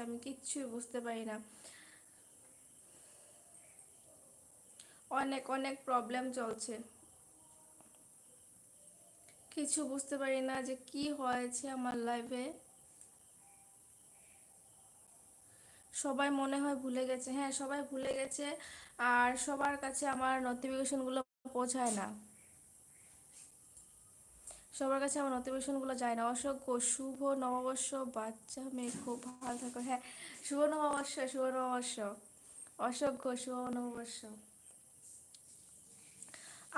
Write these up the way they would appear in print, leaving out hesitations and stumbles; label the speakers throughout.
Speaker 1: আমি কিচ্ছুই বুঝতে পারি না। অনেক অনেক প্রবলেম চলছে, কিছু বুঝতে পারি না যে কি হয়েছে আমার লাইফে। সবাই মনে হয় ভুলে গেছে, হ্যাঁ সবাই ভুলে গেছে। আর সবার কাছে আমার নোটিফিকেশনগুলো পৌঁছায় না, সবার কাছে আমার নোটিফিকেশনগুলো যায় না। অসংখ্য শুভ নববর্ষ বাচ্চা মেয়ে, খুব ভালো থাকো। হ্যাঁ, শুভ নববর্ষ, শুভ নববর্ষ, অসংখ্য শুভ নববর্ষ।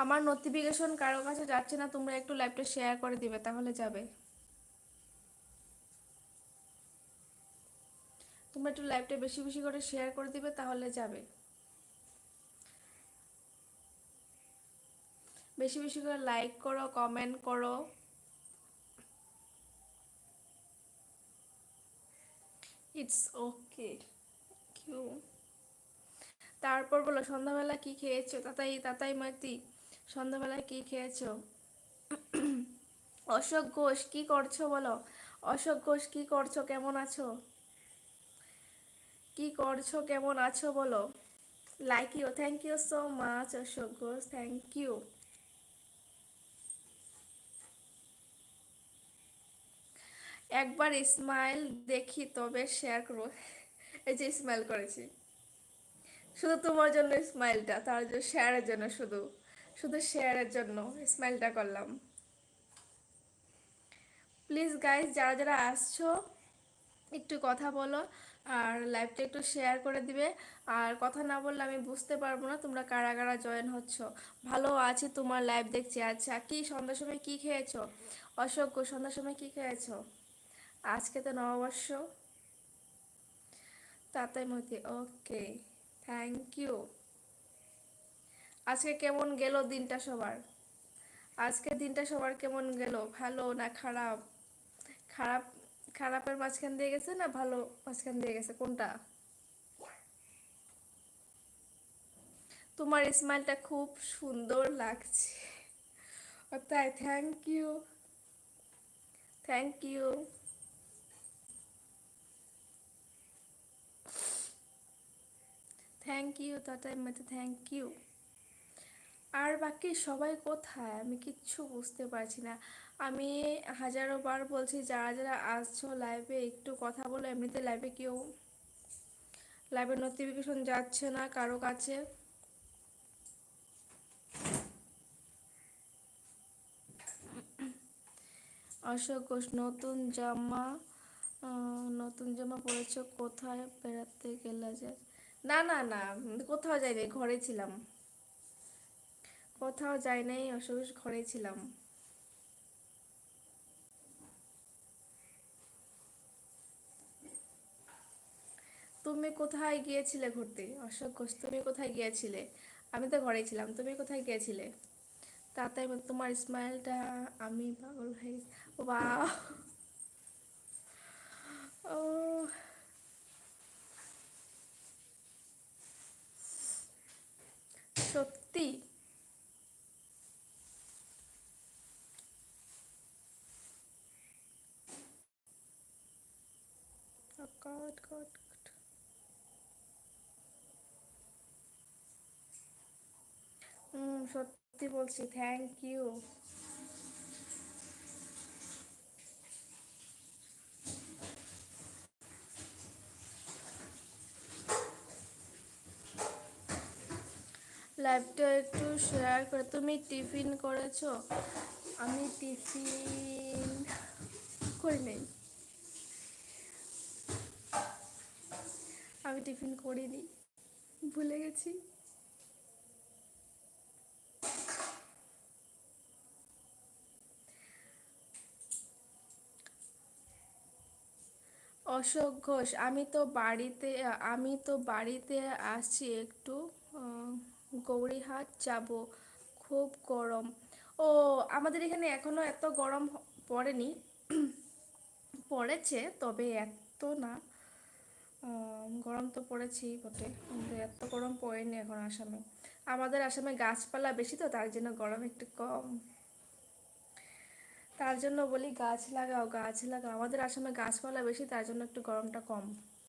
Speaker 1: আমার নোটিফিকেশন কারো কাছে যাচ্ছে না, তোমরা একটু লাইভটা শেয়ার করে দিবে তাহলে যাবে। তোমরা একটু লাইভটা বেশি বেশি করে শেয়ার করে দিবে তাহলে যাবে। বেশি বেশি করে লাইক করো, কমেন্ট করো। It's okay. কিউ, তারপর বলো সন্ধ্যাবেলা কি খেয়েছো? তাতাই তাতাই মাতি, সন্ধ্যাবেলায় কি খেয়েছো? অশোক ঘোষ কি করছো বলো? অশোক ঘোষ কি করছো, কেমন আছো? কি করছো, কেমন আছো বলো? Like you, thank you so much Ashok Ghosh, thank you. একবার স্মাইল দেখি তবে শেয়ার করবো। এই যে স্মাইল করেছি, শুধু তোমার জন্য স্মাইলটা, তার জন্য শেয়ারের জন্য, শুধু শুধু শেয়ারের জন্য স্মাইলটা করলাম। প্লিজ গাইজ, যারা যারা আসছো একটু কথা বলো, আর লাইভটা একটু শেয়ার করে দিবে। আর কথা না বললে আমি বুঝতে পারবো না তোমরা কারা কারা জয়েন হচ্ছ। ভালো আছে, তোমার লাইভ দেখছি। আচ্ছা, কি সন্ধ্যার সময় কি খেয়েছো? অসংখ্য, সন্ধ্যার সময় কি খেয়েছো? আজকে তো নববর্ষ। তাতাই মতি, ওকে, থ্যাংক ইউ। আজকে কেমন গেল দিনটা সবার? আজকে দিনটা সবার কেমন গেল, ভালো না খারাপ? খারাপ, খারাপের মাঝখান দিয়ে গেছে না ভালো মাঝখান দিয়ে গেছে, কোনটা? তোমার স্মাইলটা খুব সুন্দর লাগছে। ও তাই, thank you, thank you. Thank you Tatai Moti, thank you. আর বাকি সবাই কোথায় আমি কিচ্ছু বুঝতে পারছি না। আমি হাজারো বার বলছি যারা যারা আসছো লাইভে একটু কথা বলো, এমনিতে লাইভে কেউ, লাইভের নোটিফিকেশন যাচ্ছে না কারো কাছে। অশোক ঘোষ, নতুন জামা, নতুন জামা পরেছো, কোথায় বেড়াতে গেলা যে? না না না, কোথাও যাইনি, ঘরে ছিলাম। কোথাও যাই নাই অশোক ঘোষ, ঘরে ছিলাম। তুমি কোথায় গিয়েছিলে ঘুরতে? অশোক ঘোষ, তুমি কোথায় গিয়েছিলে? আমি তো ঘরে ছিলাম, তুমি কোথায় গিয়েছিলে? তাতে তোমার স্মাইলটা, আমি পাগল হয়ে, ওয়াও, ও সত্যি? গড গড, সত্যি বলছি, থ্যাংক ইউ। লাইভটা একটু শেয়ার করে। তুমি টিফিন করেছো? আমি টিফিন করি নাই, আমি টিফিন করিনি, ভুলে গেছি। অশোক ঘোষ, আমি তো বাড়িতে আসছি একটু, আহ, গৌরীহাট যাব, খুব গরম। ও, আমাদের এখানে এখনো এত গরম পড়েনি, পড়েছে তবে এত না। গরম তো পড়েছেই বটে, কিন্তু এত গরম পড়েনি এখন আসামে। আমাদের আসামে গাছপালা বেশি তো, তার জন্য গরম একটু কম। তার জন্য বলি গাছ লাগাও, গাছ লাগাও, আমাদের আসামে গাছপালা বেশি, তার জন্য একটু গরমটা কম।